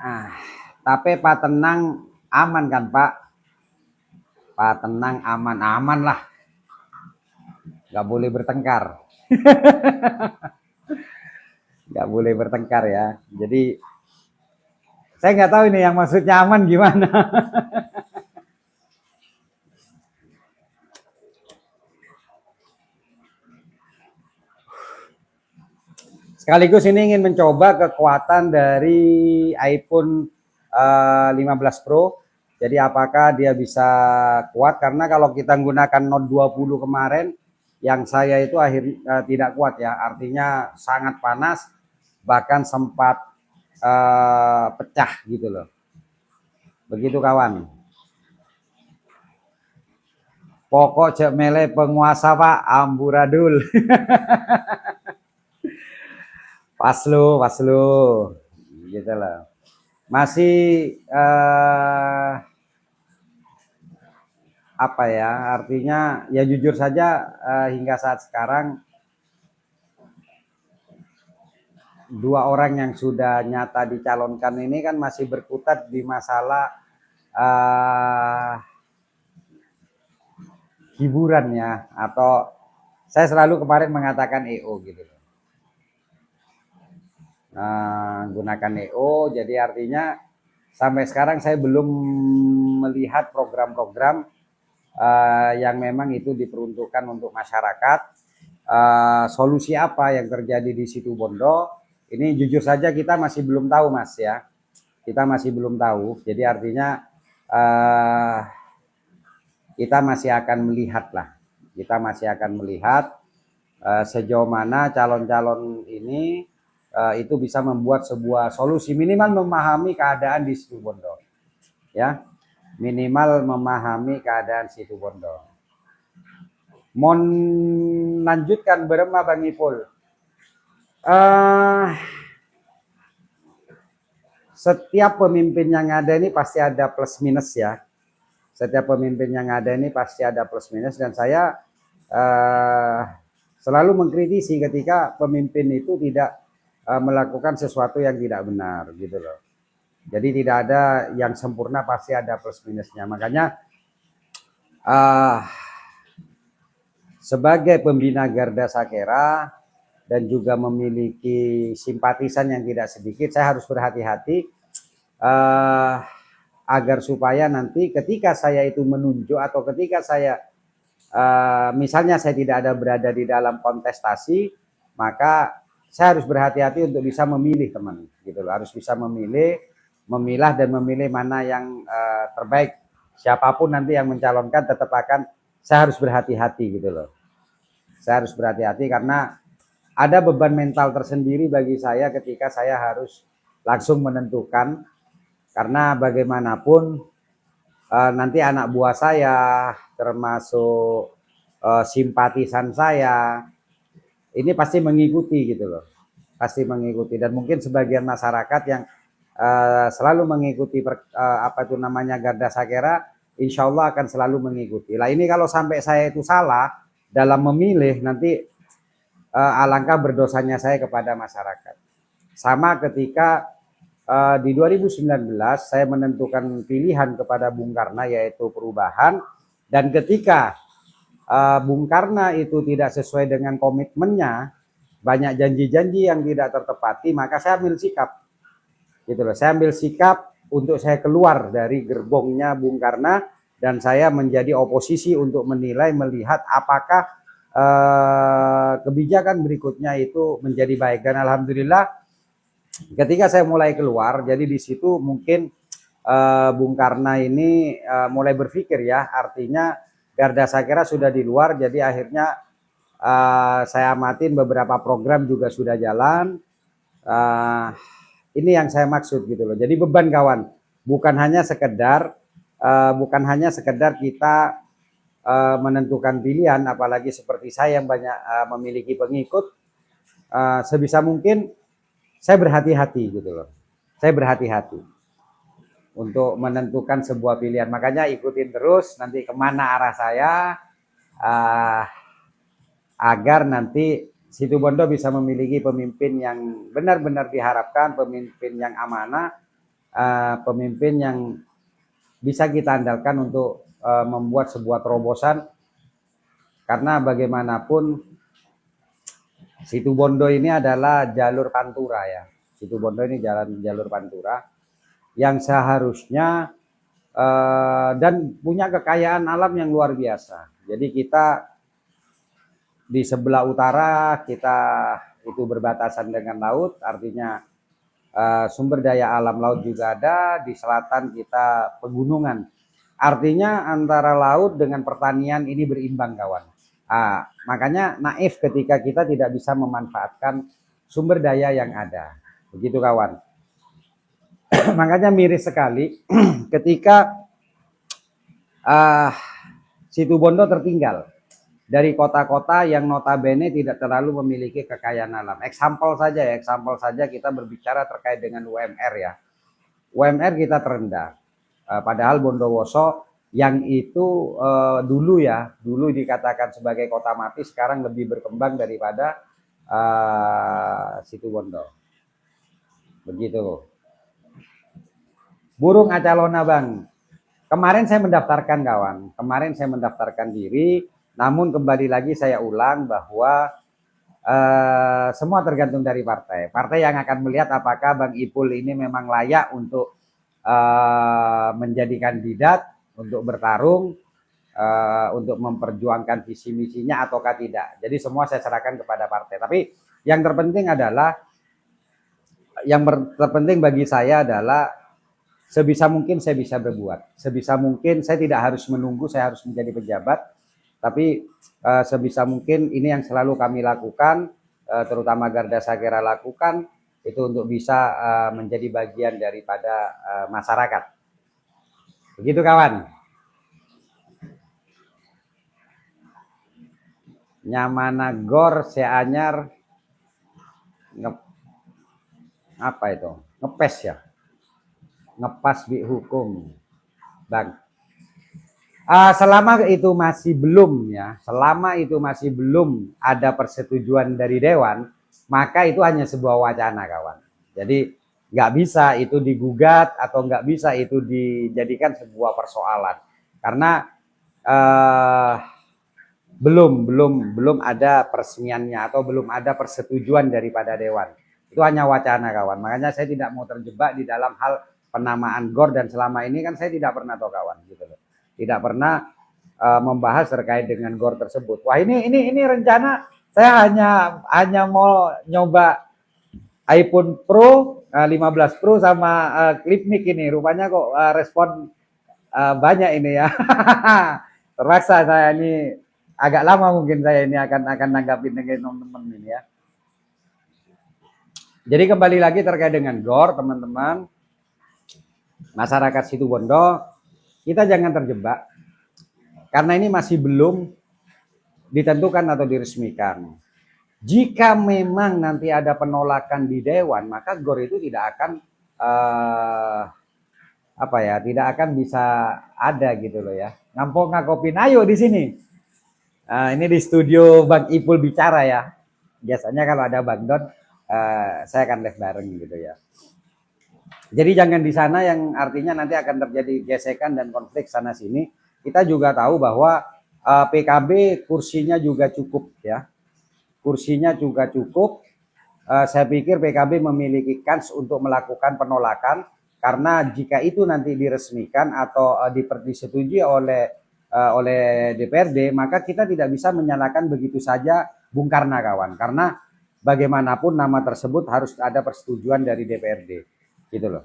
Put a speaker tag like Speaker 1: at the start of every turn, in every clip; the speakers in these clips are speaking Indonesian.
Speaker 1: Ah, tapi Pak Tenang aman kan Pak? Pak Tenang aman-aman lah, nggak boleh bertengkar, nggak boleh bertengkar ya. Jadi saya nggak tahu ini yang maksudnya aman gimana. Sekaligus ini ingin mencoba kekuatan dari iPhone 15 Pro. Jadi apakah dia bisa kuat, karena kalau kita menggunakan Note 20 kemarin yang saya itu tidak kuat ya, artinya sangat panas, bahkan sempat pecah gitu loh. Begitu kawan. Pokok cek mele penguasa Pak, amburadul. Paslu, gitu loh. Masih apa ya, artinya ya jujur saja hingga saat sekarang dua orang yang sudah nyata dicalonkan ini kan masih berkutat di masalah hiburan ya, atau saya selalu kemarin mengatakan EO gitu loh. Gunakan EO, jadi artinya sampai sekarang saya belum melihat program-program yang memang itu diperuntukkan untuk masyarakat. Solusi apa yang terjadi di Situbondo ini jujur saja kita masih belum tahu Mas ya, kita masih belum tahu. Jadi artinya kita masih akan melihat lah, kita masih akan melihat sejauh mana calon-calon ini itu bisa membuat sebuah solusi, minimal memahami keadaan di Situbondo ya, minimal memahami keadaan Situbondo. Mau lanjutkan berema Bang Ipul. Setiap pemimpin yang ada ini pasti ada plus minus ya. Setiap pemimpin yang ada ini pasti ada plus minus, dan saya selalu mengkritisi ketika pemimpin itu tidak melakukan sesuatu yang tidak benar gitu loh. Jadi tidak ada yang sempurna, pasti ada plus minusnya. Makanya sebagai pembina Garda Sakera dan juga memiliki simpatisan yang tidak sedikit, saya harus berhati-hati agar supaya nanti ketika saya itu menunjuk atau ketika saya misalnya saya tidak ada berada di dalam kontestasi, maka saya harus berhati-hati untuk bisa memilih teman gitu loh, harus bisa memilah dan memilih mana yang terbaik. Siapapun nanti yang mencalonkan tetap akan saya harus berhati-hati gitu loh. Saya harus berhati-hati karena ada beban mental tersendiri bagi saya ketika saya harus langsung menentukan, karena bagaimanapun nanti anak buah saya termasuk simpatisan saya ini pasti mengikuti gitu loh, pasti mengikuti. Dan mungkin sebagian masyarakat yang selalu mengikuti apa itu namanya Garda Sakera, insya Allah akan selalu mengikuti. Lah ini kalau sampai saya itu salah dalam memilih, nanti alangkah berdosanya saya kepada masyarakat. Sama ketika di 2019 saya menentukan pilihan kepada Bung Karna yaitu Perubahan, dan ketika Bung Karna itu tidak sesuai dengan komitmennya, banyak janji-janji yang tidak tertepati, maka saya ambil sikap gitu loh. Saya ambil sikap untuk saya keluar dari gerbongnya Bung Karna dan saya menjadi oposisi untuk menilai, melihat apakah kebijakan berikutnya itu menjadi baik. Dan alhamdulillah ketika saya mulai keluar, jadi di situ mungkin Bung Karna ini mulai berpikir ya, artinya Garda Sakera sudah di luar, jadi akhirnya saya amatin beberapa program juga sudah jalan. Ini yang saya maksud gitu loh. Jadi beban kawan, bukan hanya sekedar kita menentukan pilihan, apalagi seperti saya yang banyak memiliki pengikut. Sebisa mungkin saya berhati-hati gitu loh. Saya berhati-hati untuk menentukan sebuah pilihan. Makanya ikutin terus nanti kemana arah saya, agar nanti Situbondo bisa memiliki pemimpin yang benar-benar diharapkan, pemimpin yang amanah, pemimpin yang bisa kita andalkan untuk membuat sebuah terobosan, karena bagaimanapun Situbondo ini adalah jalur pantura ya. Situbondo ini jalur pantura yang seharusnya dan punya kekayaan alam yang luar biasa. Jadi kita di sebelah utara kita itu berbatasan dengan laut, artinya sumber daya alam laut juga ada. Di selatan kita pegunungan, artinya antara laut dengan pertanian ini berimbang kawan. Makanya naif ketika kita tidak bisa memanfaatkan sumber daya yang ada, begitu kawan. Makanya miris sekali ketika Situbondo tertinggal dari kota-kota yang notabene tidak terlalu memiliki kekayaan alam. Example saja kita berbicara terkait dengan UMR ya. UMR kita terendah. Padahal Bondowoso yang itu dulu dikatakan sebagai kota mati, sekarang lebih berkembang daripada Situbondo. Begitu. Burung Acalona Bang. Kemarin saya mendaftarkan kawan. Kemarin saya mendaftarkan diri. Namun kembali lagi saya ulang bahwa semua tergantung dari partai. Partai yang akan melihat apakah Bang Ipul ini memang layak untuk menjadi kandidat, untuk bertarung, untuk memperjuangkan visi misinya ataukah tidak. Jadi semua saya serahkan kepada partai. Tapi yang terpenting adalah, terpenting bagi saya adalah sebisa mungkin saya bisa berbuat. Sebisa mungkin saya tidak harus menunggu, saya harus menjadi pejabat. Tapi sebisa mungkin ini yang selalu kami lakukan, terutama Garda Sakera lakukan, itu untuk bisa menjadi bagian daripada masyarakat. Begitu kawan. Nyamana gor seanyar apa itu? Ngepes ya. Ngepas bi hukum. Bang. Selama itu masih belum ya, selama itu masih belum ada persetujuan dari Dewan, maka itu hanya sebuah wacana kawan. Jadi nggak bisa itu digugat atau nggak bisa itu dijadikan sebuah persoalan, karena belum ada peresmiannya atau belum ada persetujuan daripada Dewan. Itu hanya wacana kawan. Makanya saya tidak mau terjebak di dalam hal penamaan GOR, dan selama ini kan saya tidak pernah tahu kawan gitu loh. Tidak pernah membahas terkait dengan GOR tersebut. Wah, ini rencana saya hanya mau nyoba iPhone Pro 15 Pro sama Clipmic ini. Rupanya kok respon banyak ini ya. Terpaksa saya ini agak lama mungkin saya ini akan nanggapin dengan teman-teman ini ya. Jadi kembali lagi terkait dengan GOR teman-teman. Masyarakat Situbondo, kita jangan terjebak karena ini masih belum ditentukan atau diresmikan. Jika memang nanti ada penolakan di Dewan, maka GOR itu tidak akan tidak akan bisa ada gitu loh ya. Ngampok ngakopin, ayo di sini. Ini di studio Bang Ipul bicara ya. Biasanya kalau ada Bang Don, saya akan live bareng gitu ya. Jadi jangan di sana yang artinya nanti akan terjadi gesekan dan konflik sana sini. Kita juga tahu bahwa PKB kursinya juga cukup ya. Kursinya juga cukup. Saya pikir PKB memiliki kans untuk melakukan penolakan, karena jika itu nanti diresmikan atau disetujui oleh DPRD, maka kita tidak bisa menyalahkan begitu saja Bung Karna kawan. Karena bagaimanapun nama tersebut harus ada persetujuan dari DPRD. Gitu loh.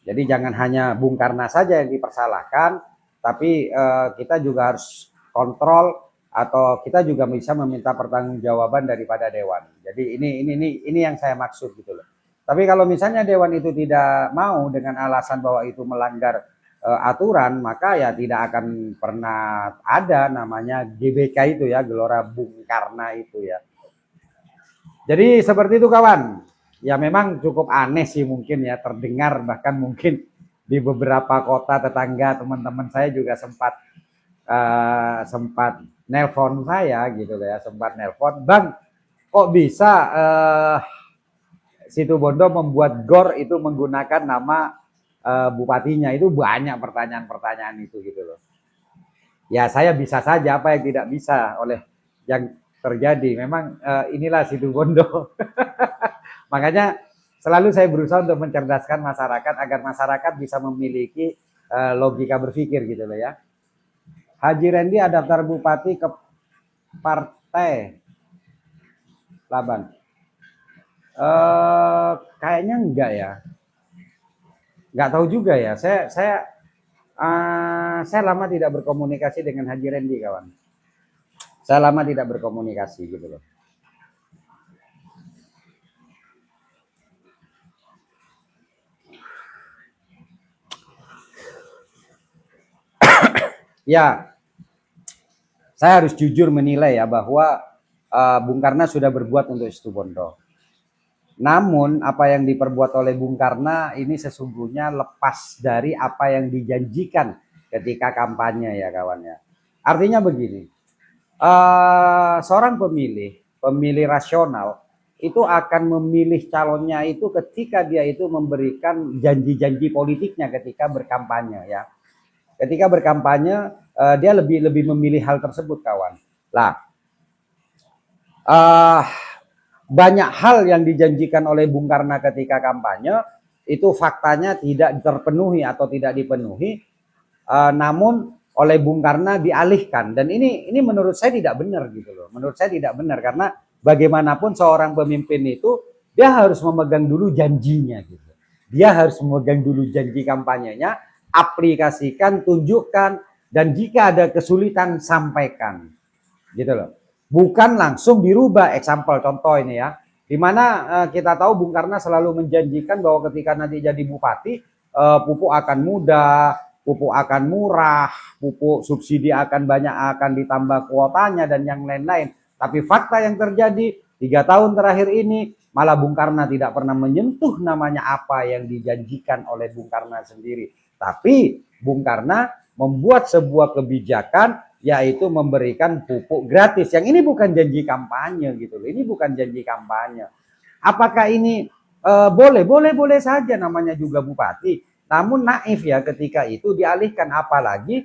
Speaker 1: Jadi jangan hanya Bung Karna saja yang dipersalahkan, tapi kita juga harus kontrol atau kita juga bisa meminta pertanggungjawaban daripada Dewan. Jadi ini yang saya maksud gitu loh. Tapi kalau misalnya Dewan itu tidak mau dengan alasan bahwa itu melanggar aturan, maka ya tidak akan pernah ada namanya GBK itu ya, Gelora Bung Karna itu ya. Jadi seperti itu kawan. Ya memang cukup aneh sih mungkin ya, terdengar bahkan mungkin di beberapa kota tetangga teman-teman saya juga sempat nelpon saya gitu ya, sempat nelpon, Bang kok bisa Situbondo membuat GOR itu menggunakan nama bupatinya, itu banyak pertanyaan-pertanyaan itu gitu loh. Ya saya bisa saja, apa yang tidak bisa oleh yang terjadi. Memang inilah Situbondo. Makanya selalu saya berusaha untuk mencerdaskan masyarakat agar masyarakat bisa memiliki logika berpikir gitu loh ya. Haji Randy ada daftar bupati ke partai Laban. Kayaknya enggak ya. Enggak tahu juga ya. Saya lama tidak berkomunikasi dengan Haji Randy, kawan. Saya lama tidak berkomunikasi gitu loh. Ya, saya harus jujur menilai ya bahwa Bung Karno sudah berbuat untuk Situbondo. Namun apa yang diperbuat oleh Bung Karno ini sesungguhnya lepas dari apa yang dijanjikan ketika kampanye ya kawan ya. Artinya begini, seorang pemilih rasional itu akan memilih calonnya itu ketika dia itu memberikan janji-janji politiknya ketika berkampanye ya. Ketika berkampanye dia lebih memilih hal tersebut kawan. Lah, banyak hal yang dijanjikan oleh Bung Karno ketika kampanye itu faktanya tidak terpenuhi atau tidak dipenuhi, namun oleh Bung Karno dialihkan, dan ini menurut saya tidak benar gitu loh. Menurut saya tidak benar karena bagaimanapun seorang pemimpin itu dia harus memegang dulu janjinya gitu. Dia harus memegang dulu janji kampanyenya, aplikasikan, tunjukkan, dan jika ada kesulitan sampaikan gitu loh. Bukan langsung dirubah. Example contoh ini ya, dimana kita tahu Bung Karno selalu menjanjikan bahwa ketika nanti jadi bupati pupuk akan mudah, pupuk akan murah, pupuk subsidi akan banyak, akan ditambah kuotanya dan yang lain-lain. Tapi fakta yang terjadi 3 tahun terakhir ini malah Bung Karno tidak pernah menyentuh namanya apa yang dijanjikan oleh Bung Karno sendiri. Tapi Bung Karno membuat sebuah kebijakan yaitu memberikan pupuk gratis. Yang ini bukan janji kampanye gitu loh. Ini bukan janji kampanye. Apakah ini boleh saja, namanya juga bupati. Namun naif ya ketika itu dialihkan, apalagi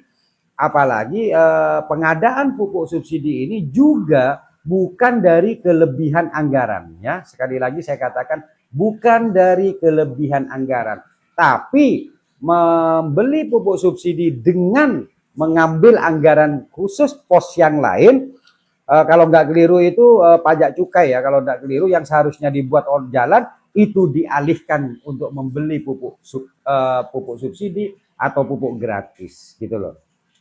Speaker 1: pengadaan pupuk subsidi ini juga bukan dari kelebihan anggaran ya. Sekali lagi saya katakan bukan dari kelebihan anggaran, tapi membeli pupuk subsidi dengan mengambil anggaran khusus pos yang lain. Kalau nggak keliru itu pajak cukai ya, kalau nggak keliru, yang seharusnya dibuat on jalan itu dialihkan untuk membeli pupuk subsidi atau pupuk gratis gitu loh.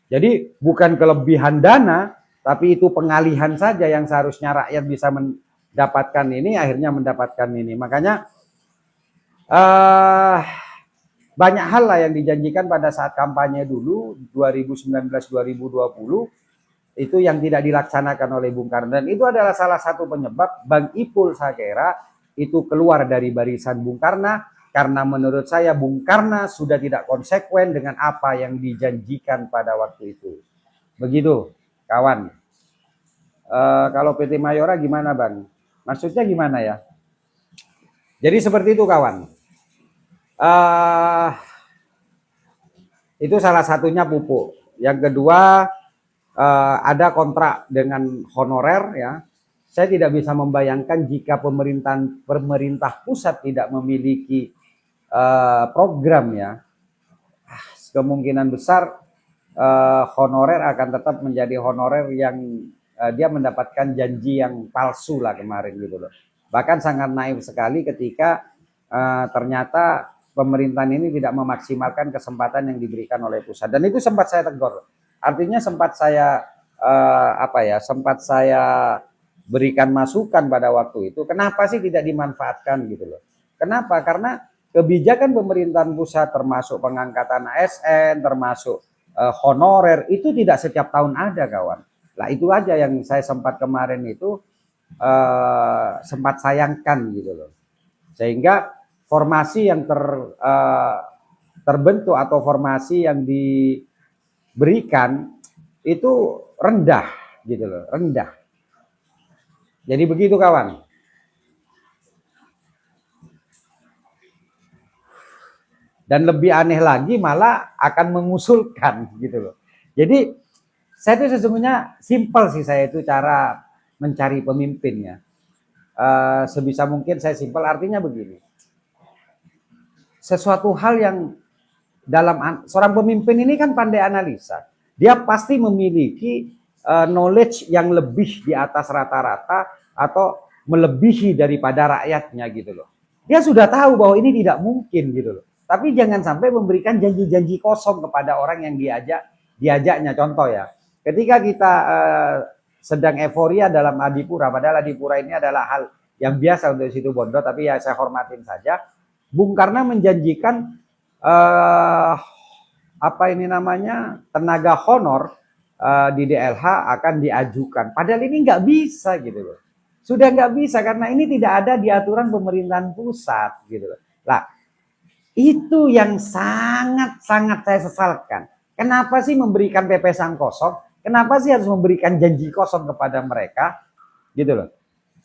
Speaker 1: Jadi bukan kelebihan dana, tapi itu pengalihan saja yang seharusnya rakyat bisa mendapatkan ini, akhirnya mendapatkan ini. Makanya banyak hal lah yang dijanjikan pada saat kampanye dulu 2019-2020 itu yang tidak dilaksanakan oleh Bung Karno, dan itu adalah salah satu penyebab Bang Ipul saya kira itu keluar dari barisan Bung Karno, karena menurut saya Bung Karno sudah tidak konsekuen dengan apa yang dijanjikan pada waktu itu. Begitu kawan. Kalau PT Mayora gimana Bang? Maksudnya gimana ya? Jadi seperti itu kawan. Itu salah satunya pupuk. Yang kedua ada kontrak dengan honorer ya. Saya tidak bisa membayangkan jika pemerintah pusat tidak memiliki program ya. Kemungkinan besar honorer akan tetap menjadi honorer yang dia mendapatkan janji yang palsu lah kemarin gitu loh. Bahkan sangat naif sekali ketika ternyata pemerintahan ini tidak memaksimalkan kesempatan yang diberikan oleh pusat, dan itu sempat saya tegur. Artinya sempat saya sempat saya berikan masukan pada waktu itu, kenapa sih tidak dimanfaatkan gitu loh. Kenapa? Karena kebijakan pemerintahan pusat termasuk pengangkatan ASN, termasuk honorer itu tidak setiap tahun ada kawan. Lah itu aja yang saya sempat kemarin itu sempat sayangkan gitu loh. Sehingga formasi yang terbentuk atau formasi yang diberikan itu rendah gitu loh, rendah. Jadi begitu kawan. Dan lebih aneh lagi malah akan mengusulkan gitu loh. Jadi saya itu sesungguhnya simpel sih, saya itu cara mencari pemimpinnya. Sebisa mungkin saya simpel, artinya begini. Sesuatu hal yang dalam seorang pemimpin ini kan pandai analisa. Dia pasti memiliki knowledge yang lebih di atas rata-rata atau melebihi daripada rakyatnya gitu loh. Dia sudah tahu bahwa ini tidak mungkin gitu loh. Tapi jangan sampai memberikan janji-janji kosong kepada orang yang diajaknya. Contoh ya, ketika kita sedang euforia dalam Adipura, padahal Adipura ini adalah hal yang biasa untuk Situbondo, tapi ya saya hormatin saja. Bung Karno menjanjikan apa ini namanya, tenaga honor di DLH akan diajukan. Padahal ini nggak bisa gitu loh. Sudah nggak bisa karena ini tidak ada di aturan pemerintahan pusat gitu loh. Lah, itu yang sangat-sangat saya sesalkan. Kenapa sih memberikan pepesan kosong? Kenapa sih harus memberikan janji kosong kepada mereka? Gitu loh.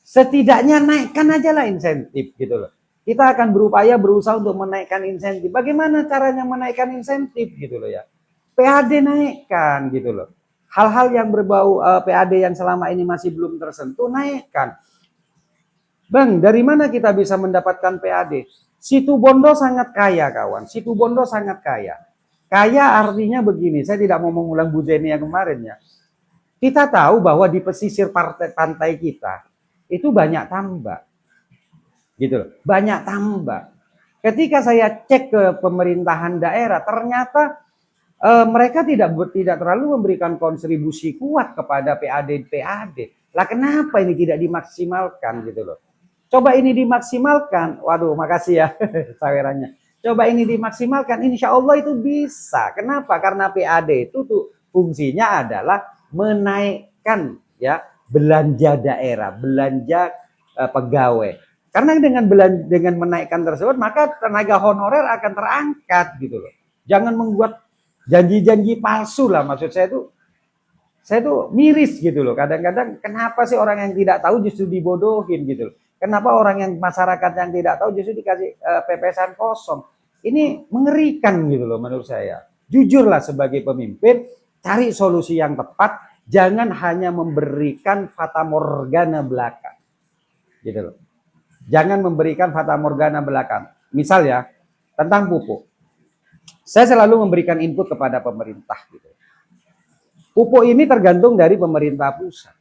Speaker 1: Setidaknya naikkan aja lah insentif gitu loh. Kita akan berusaha untuk menaikkan insentif. Bagaimana caranya menaikkan insentif gitu loh ya? PAD naikkan gitu loh. Hal-hal yang berbau PAD yang selama ini masih belum tersentuh, naikkan. Bang, dari mana kita bisa mendapatkan PAD? Situbondo sangat kaya kawan, Situbondo sangat kaya. Kaya artinya begini, saya tidak mau mengulang Bu Jenny yang kemarin ya. Kita tahu bahwa di pesisir pantai kita itu banyak tambak. Gitu loh, banyak tambak. Ketika saya cek ke pemerintahan daerah, ternyata mereka tidak terlalu memberikan kontribusi kuat kepada PAD. Lah kenapa ini tidak dimaksimalkan gitu loh? Coba ini dimaksimalkan, waduh makasih ya sawerannya. Coba ini dimaksimalkan, insya Allah itu bisa. Kenapa? Karena PAD itu tuh fungsinya adalah menaikkan ya belanja daerah, belanja pegawai. Karena dengan menaikkan tersebut maka tenaga honorer akan terangkat gitu loh. Jangan membuat janji-janji palsu lah, maksud saya tuh miris gitu loh. Kadang-kadang kenapa sih orang yang tidak tahu justru dibodohin gitu loh. Kenapa orang yang masyarakat yang tidak tahu justru dikasih pepesan kosong. Ini mengerikan gitu loh menurut saya. Jujurlah sebagai pemimpin, cari solusi yang tepat. Jangan hanya memberikan fata morgana belaka. Gitu loh. Jangan memberikan fata morgana belakang. Misal ya, tentang pupuk. Saya selalu memberikan input kepada pemerintah. Gitu. Pupuk ini tergantung dari pemerintah pusat.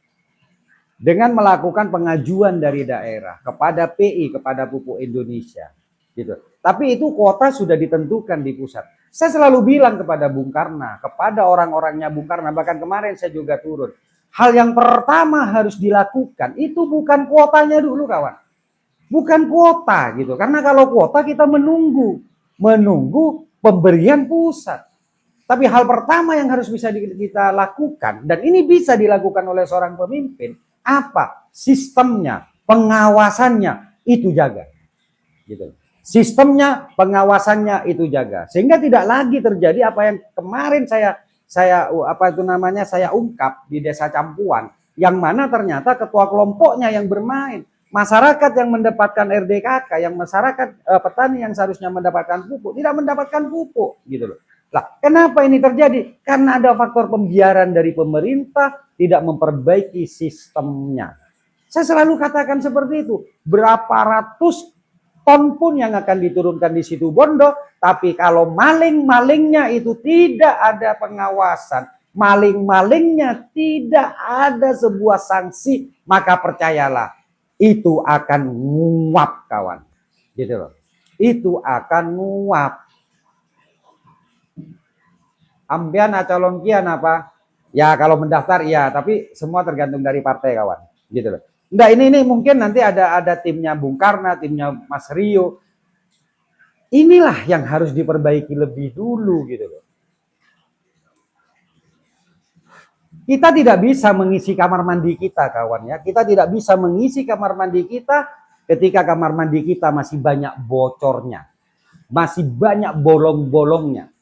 Speaker 1: Dengan melakukan pengajuan dari daerah kepada PI, kepada Pupuk Indonesia. Gitu. Tapi itu kuota sudah ditentukan di pusat. Saya selalu bilang kepada Bung Karno, kepada orang-orangnya Bung Karno, bahkan kemarin saya juga turun. Hal yang pertama harus dilakukan, itu bukan kuotanya dulu kawan. Bukan kuota gitu. Karena kalau kuota kita menunggu pemberian pusat. Tapi hal pertama yang harus bisa kita lakukan, dan ini bisa dilakukan oleh seorang pemimpin, apa? Sistemnya, pengawasannya itu jaga. Gitu. Sistemnya, pengawasannya itu jaga. Sehingga tidak lagi terjadi apa yang kemarin saya ungkap di Desa Campuan, yang mana ternyata ketua kelompoknya yang bermain. Masyarakat yang mendapatkan RDKK, yang masyarakat petani yang seharusnya mendapatkan pupuk, tidak mendapatkan pupuk gitu loh. Lah, kenapa ini terjadi? Karena ada faktor pembiaran dari pemerintah, tidak memperbaiki sistemnya. Saya selalu katakan seperti itu. Berapa ratus ton pun yang akan diturunkan di Situbondo, tapi kalau maling-malingnya itu tidak ada pengawasan, maling-malingnya tidak ada sebuah sanksi, maka percayalah, itu akan nguap kawan. Gitu loh. Itu akan nguap. Ambian calon kian apa? Ya kalau mendaftar iya, tapi semua tergantung dari partai kawan. Gitu loh. Enggak, ini mungkin nanti ada timnya Bung Karno, timnya Mas Rio. Inilah yang harus diperbaiki lebih dulu gitu loh. Kita tidak bisa mengisi kamar mandi kita kawan ya. Kita tidak bisa mengisi kamar mandi kita ketika kamar mandi kita masih banyak bocornya. Masih banyak bolong-bolongnya.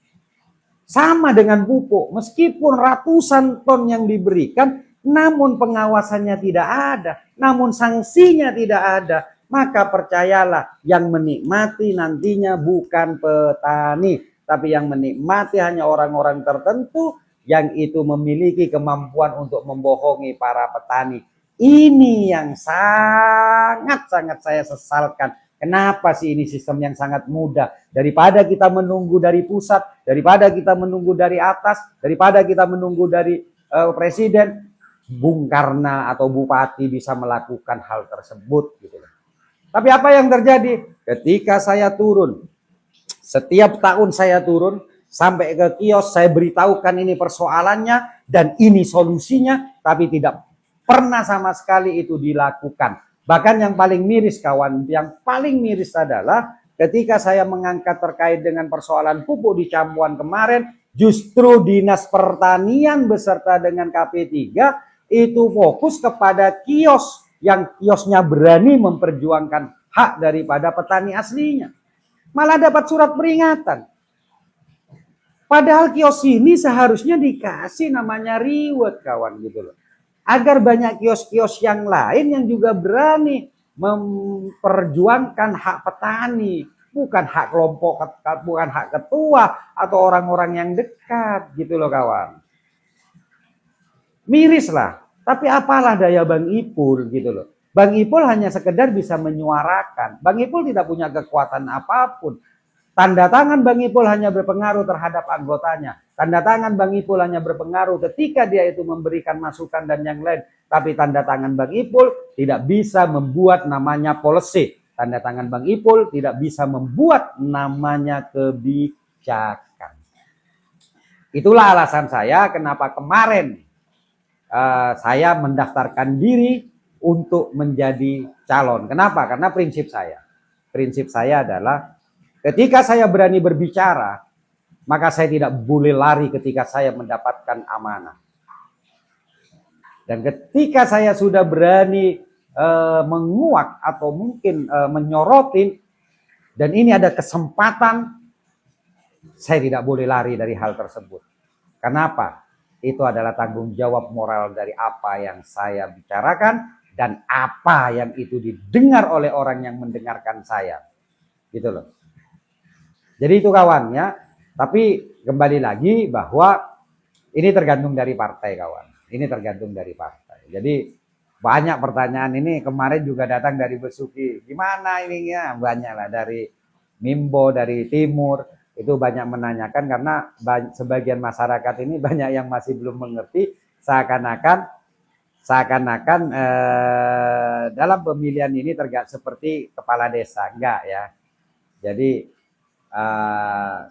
Speaker 1: Sama dengan pupuk, meskipun ratusan ton yang diberikan, namun pengawasannya tidak ada, namun sanksinya tidak ada, maka percayalah yang menikmati nantinya bukan petani, tapi yang menikmati hanya orang-orang tertentu yang itu memiliki kemampuan untuk membohongi para petani. Ini yang sangat-sangat saya sesalkan. Kenapa sih ini sistem yang sangat mudah? Daripada kita menunggu dari pusat, daripada kita menunggu dari atas, daripada kita menunggu dari presiden, Bung Karna atau bupati bisa melakukan hal tersebut gitu. Tapi apa yang terjadi ketika saya turun? Setiap tahun saya turun sampai ke kios, saya beritahukan ini persoalannya dan ini solusinya, tapi tidak pernah sama sekali itu dilakukan. Bahkan yang paling miris kawan, yang paling miris adalah ketika saya mengangkat terkait dengan persoalan pupuk di Campuan kemarin, justru Dinas Pertanian beserta dengan KP3 itu fokus kepada kios yang kiosnya berani memperjuangkan hak daripada petani aslinya. Malah dapat surat peringatan. Padahal kios ini seharusnya dikasih namanya reward kawan gitu loh. Agar banyak kios-kios yang lain yang juga berani memperjuangkan hak petani, bukan hak kelompok, bukan hak ketua atau orang-orang yang dekat gitu loh kawan. Miris lah, tapi apalah daya Bang Ipul gitu loh. Bang Ipul hanya sekedar bisa menyuarakan. Bang Ipul tidak punya kekuatan apapun. Tanda tangan Bang Ipul hanya berpengaruh terhadap anggotanya. Tanda tangan Bang Ipul hanya berpengaruh ketika dia itu memberikan masukan dan yang lain. Tapi tanda tangan Bang Ipul tidak bisa membuat namanya policy. Tanda tangan Bang Ipul tidak bisa membuat namanya kebijakan. Itulah alasan saya kenapa kemarin saya mendaftarkan diri untuk menjadi calon. Kenapa? Karena prinsip saya adalah ketika saya berani berbicara, maka saya tidak boleh lari ketika saya mendapatkan amanah. Dan ketika saya sudah berani menguak atau mungkin menyorotin, dan ini ada kesempatan, saya tidak boleh lari dari hal tersebut. Kenapa? Itu adalah tanggung jawab moral dari apa yang saya bicarakan dan apa yang itu didengar oleh orang yang mendengarkan saya. Gitu loh. Jadi itu kawan ya. Tapi kembali lagi bahwa ini tergantung dari partai kawan. Ini tergantung dari partai. Jadi banyak pertanyaan ini kemarin juga datang dari Besuki. Gimana ininya? Banyak lah dari Mimbo, dari Timur. Itu banyak menanyakan karena sebagian masyarakat ini banyak yang masih belum mengerti seakan-akan dalam pemilihan ini seperti kepala desa. Enggak ya. Jadi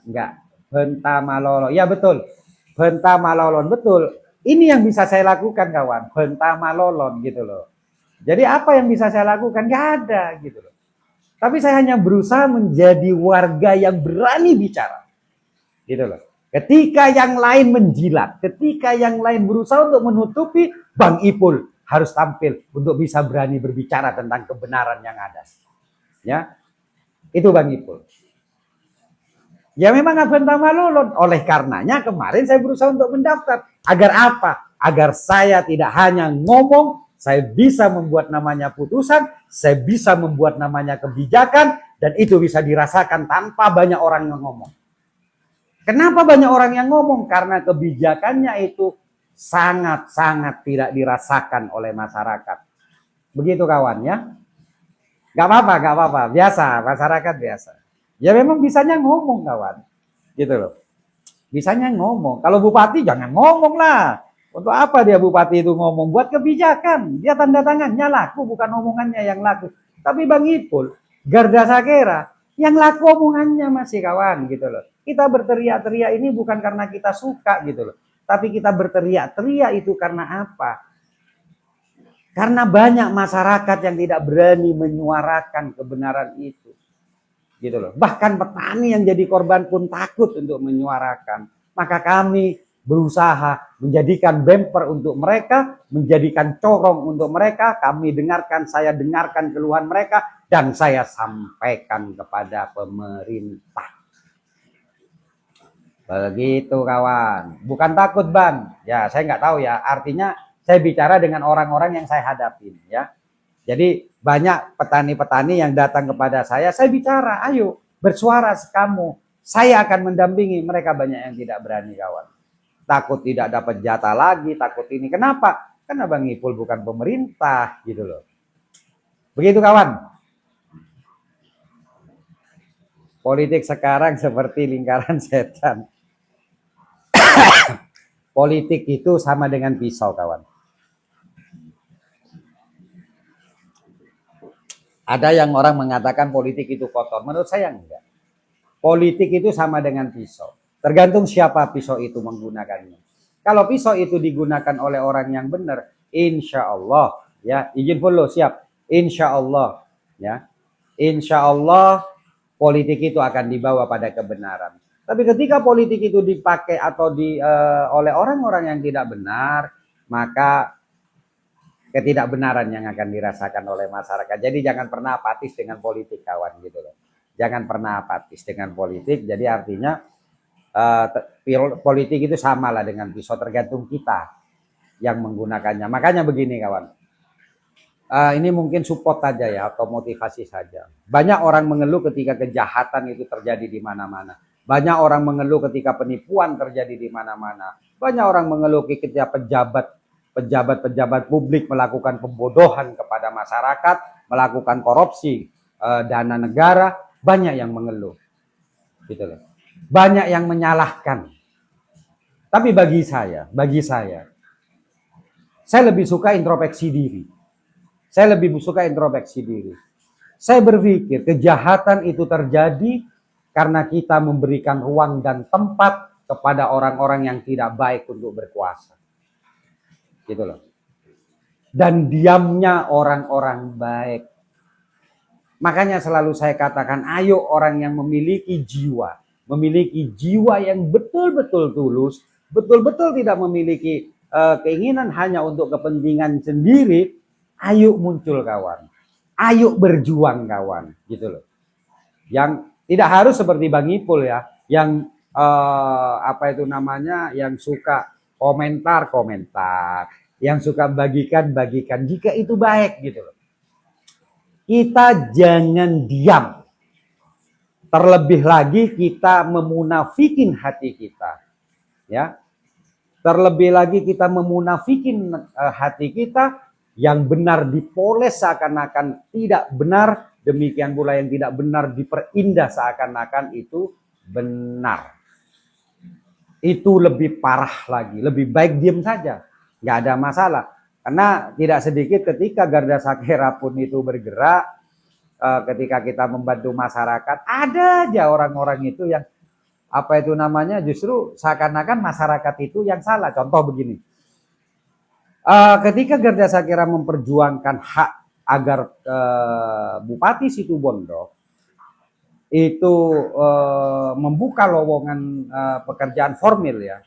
Speaker 1: enggak. Benta Malolo. Ya betul. Benta Malolon. Betul. Ini yang bisa saya lakukan kawan. Benta Malolon gitu loh. Jadi apa yang bisa saya lakukan? Enggak ada gitu loh. Tapi saya hanya berusaha menjadi warga yang berani bicara. Gitu loh. Ketika yang lain menjilat, ketika yang lain berusaha untuk menutupi, Bang Ipul harus tampil untuk bisa berani berbicara tentang kebenaran yang ada. Ya. Itu Bang Ipul. Ya memang Benta Malolon. Oleh karenanya kemarin saya berusaha untuk mendaftar. Agar apa? Agar saya tidak hanya ngomong, saya bisa membuat namanya putusan, saya bisa membuat namanya kebijakan, dan itu bisa dirasakan tanpa banyak orang yang ngomong. Kenapa banyak orang yang ngomong? Karena kebijakannya itu sangat-sangat tidak dirasakan oleh masyarakat. Begitu kawan ya. Gak apa-apa. Biasa, masyarakat biasa. Ya memang bisanya ngomong kawan. Gitu loh. Bisanya ngomong. Kalau bupati jangan ngomong lah. Untuk apa dia bupati itu ngomong? Buat kebijakan. Dia tanda tangannya laku, bukan omongannya yang laku. Tapi Bang Ipul, Garda Sakera, yang laku omongannya masih kawan gitu loh. Kita berteriak-teriak ini bukan karena kita suka gitu loh. Tapi kita berteriak-teriak itu karena apa? Karena banyak masyarakat yang tidak berani menyuarakan kebenaran itu. Gitu loh. Bahkan petani yang jadi korban pun takut untuk menyuarakan. Maka kami berusaha menjadikan bumper untuk mereka, menjadikan corong untuk mereka, kami dengarkan, saya dengarkan keluhan mereka, dan saya sampaikan kepada pemerintah. Begitu kawan. Bukan takut Bang. Ya saya nggak tahu ya, artinya saya bicara dengan orang-orang yang saya hadapin ya. Jadi banyak petani-petani yang datang kepada saya bicara, ayo bersuara kamu, saya akan mendampingi. Mereka banyak yang tidak berani kawan. Takut tidak dapat jatah lagi, takut ini. Kenapa? Karena Bang Ipul bukan pemerintah gitu loh. Begitu kawan. Politik sekarang seperti lingkaran setan. Politik itu sama dengan pisau kawan. Ada yang orang mengatakan politik itu kotor. Menurut saya enggak. Politik itu sama dengan pisau. Tergantung siapa pisau itu menggunakannya. Kalau pisau itu digunakan oleh orang yang benar, insya Allah, ya, izin follow, siap. Insya Allah, ya, insya Allah politik itu akan dibawa pada kebenaran. Tapi ketika politik itu dipakai atau oleh orang-orang yang tidak benar, maka ketidakbenaran yang akan dirasakan oleh masyarakat. Jadi jangan pernah apatis dengan politik kawan gitu loh. Jangan pernah apatis dengan politik. Jadi artinya politik itu sama lah dengan pisau, tergantung kita yang menggunakannya. Makanya begini kawan. Ini mungkin support saja ya atau motivasi saja. Banyak orang mengeluh ketika kejahatan itu terjadi di mana-mana. Banyak orang mengeluh ketika penipuan terjadi di mana-mana. Banyak orang mengeluh ketika pejabat publik melakukan pembodohan kepada masyarakat, melakukan korupsi dana negara, banyak yang mengeluh. Gitu loh. Banyak yang menyalahkan. Tapi bagi saya lebih suka introspeksi diri. Saya berpikir kejahatan itu terjadi karena kita memberikan ruang dan tempat kepada orang-orang yang tidak baik untuk berkuasa. Gitu loh. Dan diamnya orang-orang baik. Makanya selalu saya katakan, ayo orang yang memiliki jiwa yang betul-betul tulus, betul-betul tidak memiliki keinginan hanya untuk kepentingan sendiri, ayo muncul kawan. Ayo berjuang kawan, gitu loh. Yang tidak harus seperti Bang Ipul ya, yang yang suka komentar, yang suka bagikan. Jika itu baik gitu loh. Kita jangan diam. Terlebih lagi kita memunafikin hati kita. Ya. Terlebih lagi kita memunafikin hati kita, yang benar dipoles seakan-akan tidak benar, demikian pula yang tidak benar diperindah seakan-akan itu benar. Itu lebih parah lagi, lebih baik diam saja. Nggak ada masalah. Karena tidak sedikit ketika Garda Sakera pun itu bergerak, ketika kita membantu masyarakat, ada aja orang-orang itu yang justru seakan-akan masyarakat itu yang salah. Contoh begini, ketika Garda Sakera memperjuangkan hak agar Bupati Situbondo itu membuka lowongan pekerjaan formil ya,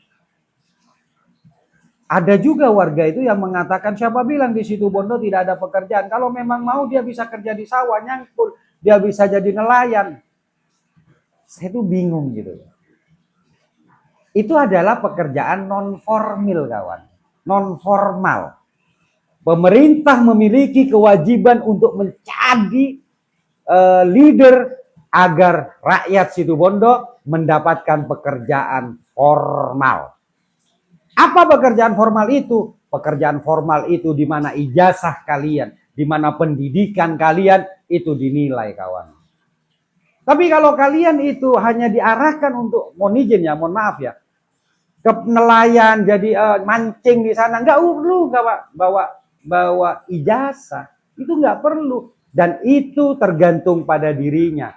Speaker 1: ada juga warga itu yang mengatakan, siapa bilang di Situbondo tidak ada pekerjaan? Kalau memang mau dia bisa kerja di sawah, nyangkul, dia bisa jadi nelayan. Saya tuh bingung gitu. Itu adalah pekerjaan non formil kawan, non formal. Pemerintah memiliki kewajiban untuk menjadi leader agar rakyat Situbondo mendapatkan pekerjaan formal. Apa pekerjaan formal itu? Pekerjaan formal itu di mana ijazah kalian, di mana pendidikan kalian itu dinilai kawan. Tapi kalau kalian itu hanya diarahkan untuk, mohon izin ya, mohon maaf ya, ke nelayan jadi mancing di sana, nggak perlu bawa ijazah, itu nggak perlu, dan itu tergantung pada dirinya.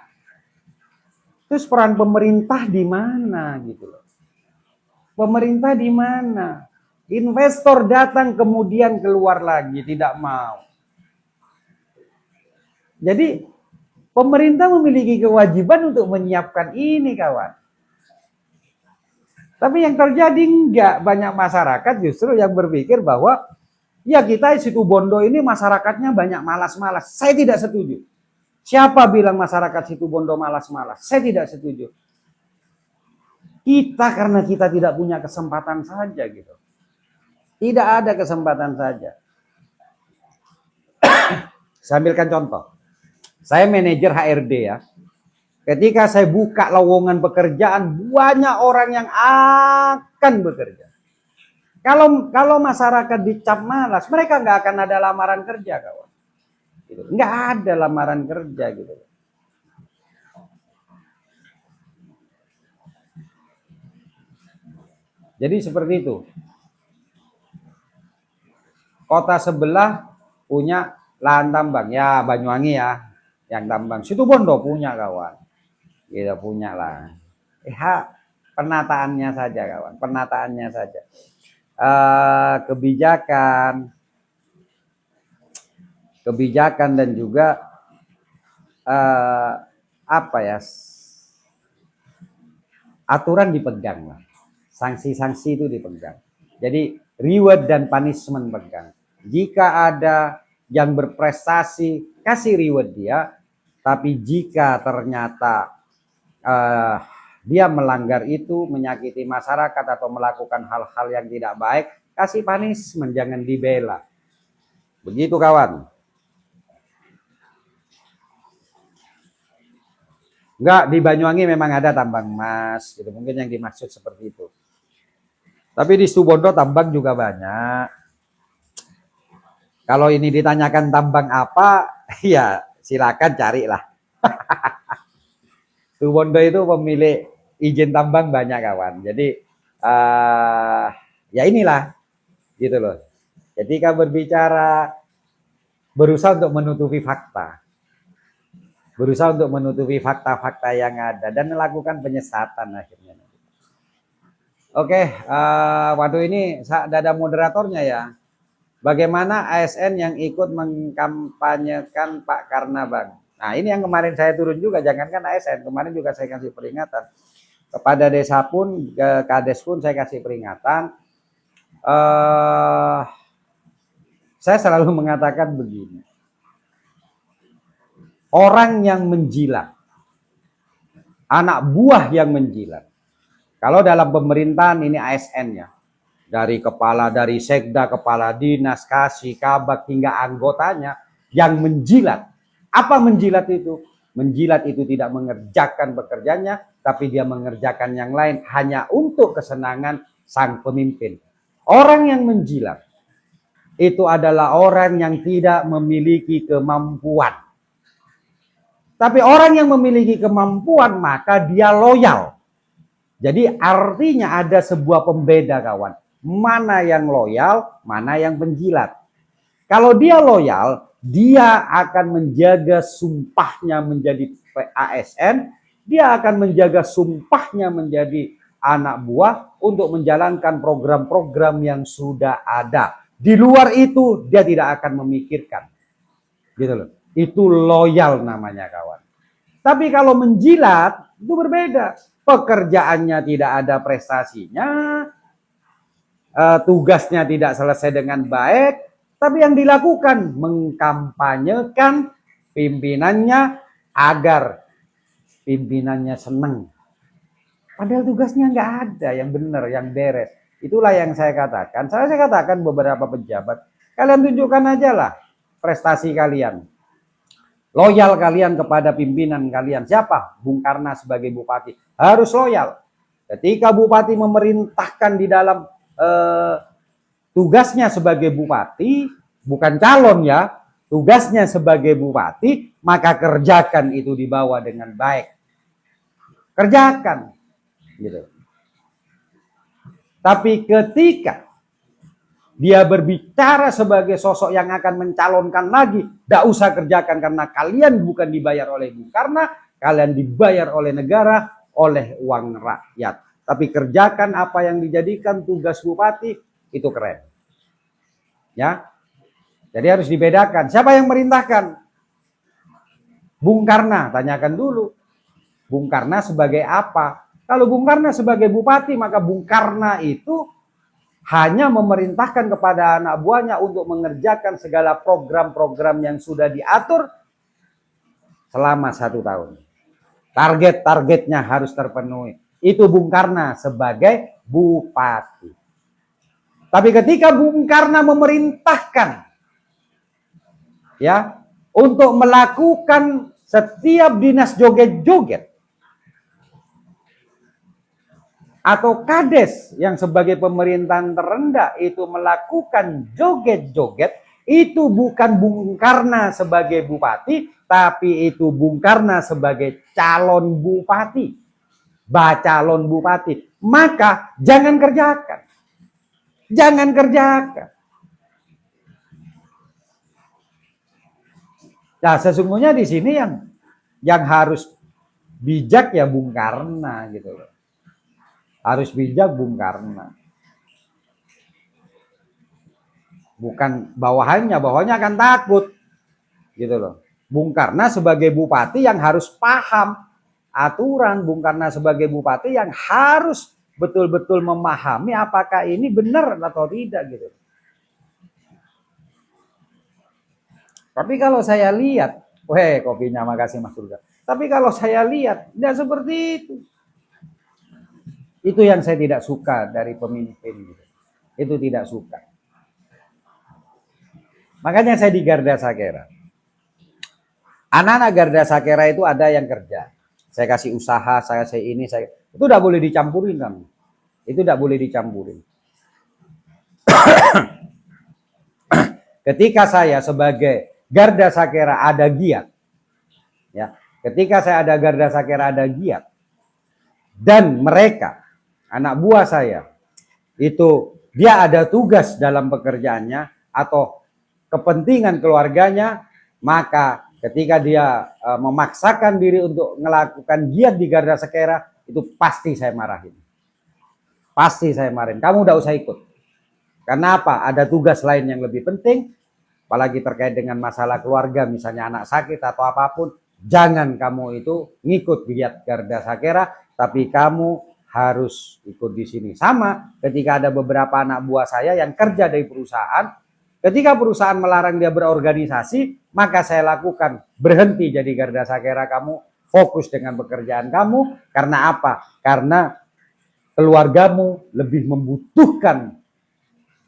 Speaker 1: Terus peran pemerintah di mana gitu loh? Pemerintah di mana? Investor datang kemudian keluar lagi, tidak mau. Jadi pemerintah memiliki kewajiban untuk menyiapkan ini kawan. Tapi yang terjadi enggak, banyak masyarakat justru yang berpikir bahwa ya kita Situbondo ini masyarakatnya banyak malas-malas. Saya tidak setuju. Siapa bilang masyarakat Situbondo malas-malas? Saya tidak setuju. Kita karena kita tidak punya kesempatan saja gitu. Tidak ada kesempatan saja. Saya ambilkan contoh. Saya manajer HRD ya. Ketika saya buka lowongan pekerjaan, banyak orang yang akan bekerja. Kalau masyarakat dicap malas, mereka nggak akan ada lamaran kerja, kawan. Gitu. Nggak ada lamaran kerja gitu. Jadi seperti itu. Kota sebelah punya lahan tambang, ya Banyuwangi ya, yang tambang. Situbondo punya, kawan. Kita punya lah. Penataannya saja, kawan. Penataannya saja. Kebijakan dan juga apa ya, aturan dipegang lah, sanksi-sanksi itu dipegang. Jadi reward dan punishment pegang. Jika ada yang berprestasi, kasih reward dia. Tapi jika ternyata dia melanggar itu, menyakiti masyarakat atau melakukan hal-hal yang tidak baik, kasih punishment, jangan dibela. Begitu, kawan. Enggak, di Banyuwangi memang ada tambang emas, gitu. Mungkin yang dimaksud seperti itu. Tapi di Situbondo tambang juga banyak. Kalau ini ditanyakan tambang apa, ya silakan carilah. Situbondo itu pemilik izin tambang banyak, kawan. Jadi ya inilah, gitu loh. Ketika berbicara, berusaha untuk menutupi fakta. Berusaha untuk menutupi fakta-fakta yang ada dan melakukan penyesatan akhirnya. Oke, waduh, ini ada moderatornya ya. Bagaimana ASN yang ikut mengkampanyekan Pak Karnabang? Nah, ini yang kemarin saya turun juga, jangankan ASN, kemarin juga saya kasih peringatan. Kepada desa pun, ke Kades pun saya kasih peringatan. Saya selalu mengatakan begini. Orang yang menjilat, anak buah yang menjilat. Kalau dalam pemerintahan ini ASN ya. Dari kepala, dari sekda, kepala dinas, kasih, kabak, hingga anggotanya yang menjilat. Apa menjilat itu? Menjilat itu tidak mengerjakan pekerjaannya, tapi dia mengerjakan yang lain hanya untuk kesenangan sang pemimpin. Orang yang menjilat itu adalah orang yang tidak memiliki kemampuan. Tapi orang yang memiliki kemampuan maka dia loyal. Jadi artinya ada sebuah pembeda, kawan. Mana yang loyal, mana yang penjilat. Kalau dia loyal, dia akan menjaga sumpahnya menjadi ASN, dia akan menjaga sumpahnya menjadi anak buah untuk menjalankan program-program yang sudah ada. Di luar itu dia tidak akan memikirkan. Gitu loh. Itu loyal namanya, kawan. Tapi kalau menjilat itu berbeda. Pekerjaannya tidak ada prestasinya, tugasnya tidak selesai dengan baik, tapi yang dilakukan mengkampanyekan pimpinannya agar pimpinannya senang. Padahal tugasnya nggak ada yang benar, yang beres. Itulah yang saya katakan. Saya katakan beberapa pejabat, kalian tunjukkan aja lah prestasi kalian. Loyal kalian kepada pimpinan kalian. Siapa? Bung Karna sebagai bupati. Harus loyal. Ketika bupati memerintahkan di dalam tugasnya sebagai bupati, bukan calon ya, tugasnya sebagai bupati, maka kerjakan itu dibawa dengan baik. Kerjakan. Gitu. Tapi ketika dia berbicara sebagai sosok yang akan mencalonkan lagi, tidak usah kerjakan karena kalian bukan dibayar oleh Bung Karna, kalian dibayar oleh negara, oleh uang rakyat. Tapi kerjakan apa yang dijadikan tugas bupati, itu keren. Ya. Jadi harus dibedakan. Siapa yang merintahkan? Bung Karna, tanyakan dulu. Bung Karna sebagai apa? Kalau Bung Karna sebagai bupati, maka Bung Karna itu hanya memerintahkan kepada anak buahnya untuk mengerjakan segala program-program yang sudah diatur selama 1 tahun. Target-targetnya harus terpenuhi. Itu Bung Karna sebagai bupati. Tapi ketika Bung Karna memerintahkan ya untuk melakukan setiap dinas joget-joget atau kades yang sebagai pemerintahan terendah itu melakukan joget-joget, itu bukan Bung Karna sebagai bupati, tapi itu Bung Karna sebagai calon bupati, bacalon bupati. Maka jangan kerjakan. Jangan kerjakan. Nah, sesungguhnya di sini yang harus bijak ya Bung Karna gitu loh. Harus bijak Bung Karna. Bukan bawahannya akan takut. Gitu loh. Bung Karna sebagai bupati yang harus paham aturan, Bung Karna sebagai bupati yang harus betul-betul memahami apakah ini benar atau tidak gitu. Tapi kalau saya lihat, kopinya makasih Mas Surga. Tapi kalau saya lihat tidak seperti itu. Itu yang saya tidak suka dari pemimpin. Itu tidak suka. Makanya saya di Garda Sakera. Anak-anak Garda Sakera itu ada yang kerja. Saya kasih usaha, saya ini, itu tidak boleh dicampurin kan. Itu tidak boleh dicampurin. Ketika saya sebagai Garda Sakera ada giat. Ya, ketika saya ada Garda Sakera ada giat. Dan mereka anak buah saya itu dia ada tugas dalam pekerjaannya atau kepentingan keluarganya, maka ketika dia memaksakan diri untuk melakukan giat di Garda Sakera, itu pasti saya marahin. Pasti saya marahin. Kamu udah usah ikut. Karena apa? Ada tugas lain yang lebih penting, apalagi terkait dengan masalah keluarga, misalnya anak sakit atau apapun, jangan kamu itu ngikut giat Garda Sakera, tapi kamu harus ikut di sini. Sama ketika ada beberapa anak buah saya yang kerja dari perusahaan, ketika perusahaan melarang dia berorganisasi, maka saya lakukan berhenti jadi Garda Sakera, kamu fokus dengan pekerjaan kamu. Karena apa? Karena keluargamu lebih membutuhkan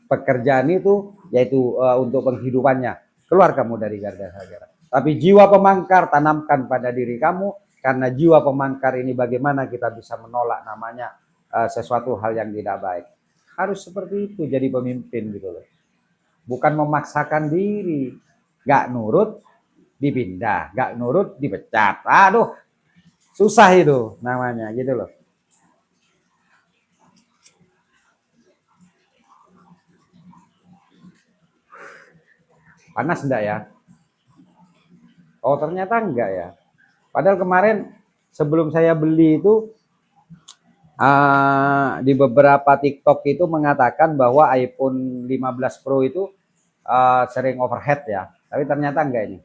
Speaker 1: pekerjaan itu, yaitu untuk penghidupannya. Keluar kamu dari Garda Sakera. Tapi jiwa pemangkar tanamkan pada diri kamu, karena jiwa pemangkar ini bagaimana kita bisa menolak namanya sesuatu hal yang tidak baik. Harus seperti itu jadi pemimpin gitu loh. Bukan memaksakan diri. Gak nurut dipindah, gak nurut dipecat. Aduh, susah itu namanya gitu loh. Panas enggak ya? Oh ternyata enggak ya. Padahal kemarin sebelum saya beli itu di beberapa TikTok itu mengatakan bahwa iPhone 15 Pro itu sering overheat ya. Tapi ternyata enggak ini.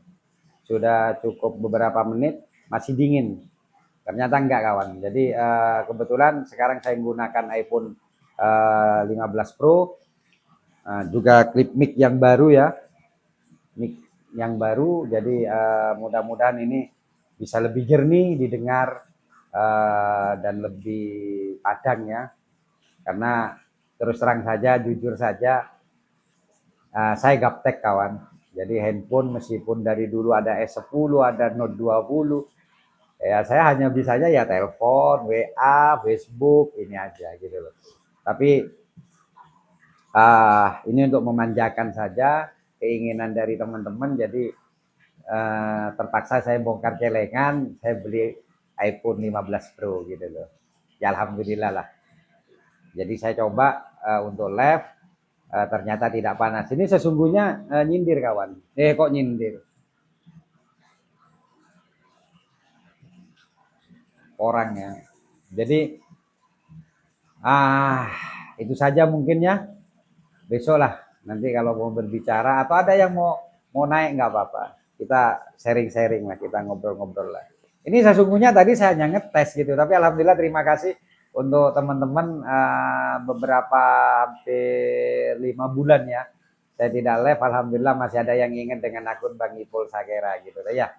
Speaker 1: Sudah cukup beberapa menit masih dingin. Ternyata enggak kawan. Jadi kebetulan sekarang saya menggunakan iPhone 15 Pro. Juga klip mic yang baru ya. Mic yang baru, jadi mudah-mudahan ini bisa lebih jernih didengar dan lebih padang ya. Karena terus terang saja, jujur saja, saya gaptek kawan. Jadi handphone meskipun dari dulu ada S10, ada Note 20, ya saya hanya bisanya ya telepon, WA, Facebook, ini aja gitu loh. Tapi ini untuk memanjakan saja keinginan dari teman-teman, jadi terpaksa saya bongkar celengan, saya beli iPhone 15 Pro gitu loh. Ya alhamdulillah lah. Jadi saya coba untuk live, ternyata tidak panas. Ini sesungguhnya nyindir kawan. Kok nyindir? Orangnya. Jadi itu saja mungkin ya. Besok lah nanti kalau mau berbicara atau ada yang mau naik nggak apa-apa, kita sharing-sharing lah, kita ngobrol-ngobrol lah. Ini sesungguhnya tadi saya hanya ngetes gitu, tapi alhamdulillah terima kasih untuk teman-teman beberapa hampir 5 bulan ya saya tidak live, alhamdulillah masih ada yang ingat dengan akun Bang Ipul Sakera gitu ya.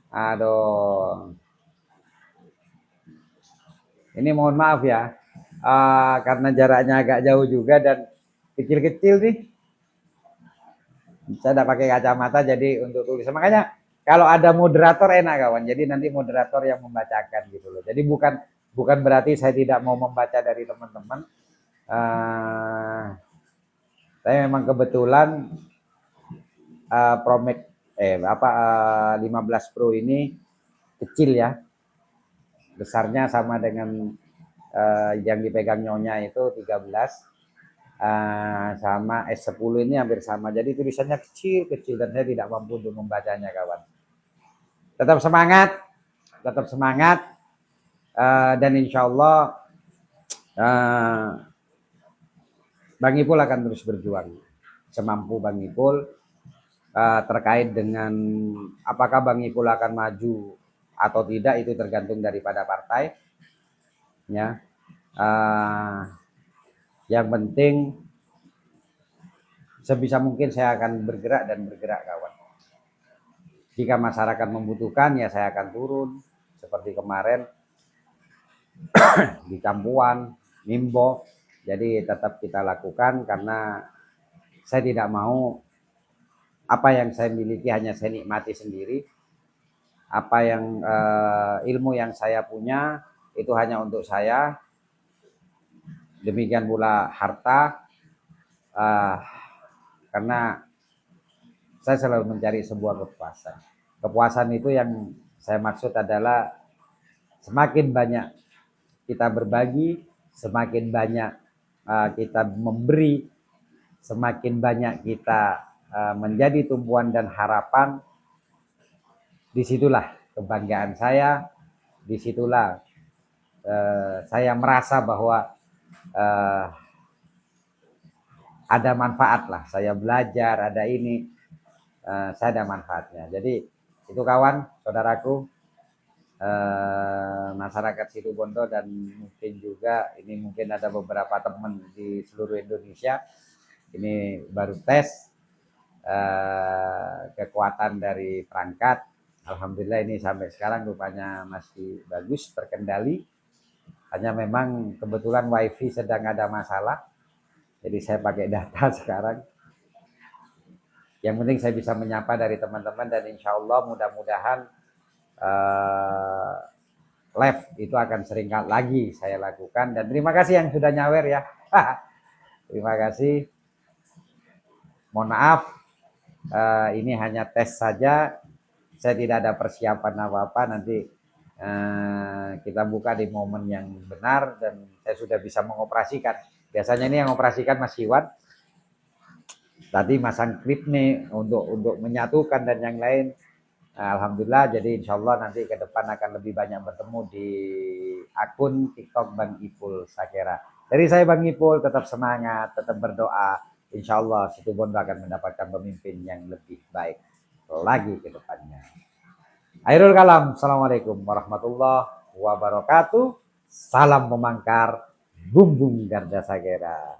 Speaker 1: Aduh. Ini mohon maaf ya, karena jaraknya agak jauh juga dan kecil-kecil nih. Saya tidak pakai kacamata jadi untuk tulis. Makanya kalau ada moderator enak kawan. Jadi nanti moderator yang membacakan gitu loh. Jadi bukan berarti saya tidak mau membaca dari teman-teman. Saya memang kebetulan Pro Max 15 Pro ini kecil ya. Besarnya sama dengan yang dipegang Nyonya itu 13. Sama S10 ini hampir sama. Jadi tulisannya kecil-kecil dan saya tidak mampu untuk membacanya kawan. Tetap semangat, dan insya Allah Bang Ipul akan terus berjuang semampu Bang Ipul, terkait dengan apakah Bang Ipul akan maju atau tidak itu tergantung daripada partai ya. Yang penting sebisa mungkin saya akan bergerak kawan. Jika masyarakat membutuhkan ya saya akan turun seperti kemarin di Campuan, Mimbo. Jadi tetap kita lakukan karena saya tidak mau apa yang saya miliki hanya saya nikmati sendiri. Apa yang ilmu yang saya punya itu hanya untuk saya. Demikian pula harta, karena saya selalu mencari sebuah kepuasan. Kepuasan itu yang saya maksud adalah semakin banyak kita berbagi, semakin banyak kita memberi, semakin banyak kita menjadi tumpuan dan harapan. Disitulah kebanggaan saya, disitulah saya merasa bahwa ada manfaat lah. Saya belajar, ada ini, saya ada manfaatnya. Jadi itu kawan, saudaraku, masyarakat Situbondo dan mungkin juga ini mungkin ada beberapa teman di seluruh Indonesia. Ini baru tes kekuatan dari perangkat. Alhamdulillah ini sampai sekarang rupanya masih bagus, terkendali. Hanya memang kebetulan wifi sedang ada masalah. Jadi saya pakai data sekarang. Yang penting saya bisa menyapa dari teman-teman dan insya Allah mudah-mudahan live itu akan sering lagi saya lakukan. Dan terima kasih yang sudah nyawer ya. Terima kasih. Mohon maaf, ini hanya tes saja. Saya tidak ada persiapan apa-apa. Nanti kita buka di momen yang benar dan saya sudah bisa mengoperasikan. Biasanya ini yang operasikan Mas Iwan. Tadi masang klip nih untuk menyatukan dan yang lain. Alhamdulillah, jadi insya Allah nanti ke depan akan lebih banyak bertemu di akun TikTok Bang Ipul Sakera. Dari saya Bang Ipul, tetap semangat, tetap berdoa. Insya Allah Situbondo akan mendapatkan pemimpin yang lebih baik lagi ke depannya. Akhirul kalam, assalamualaikum warahmatullahi wabarakatuh. Salam memangkar, bumbung Garda Sakera.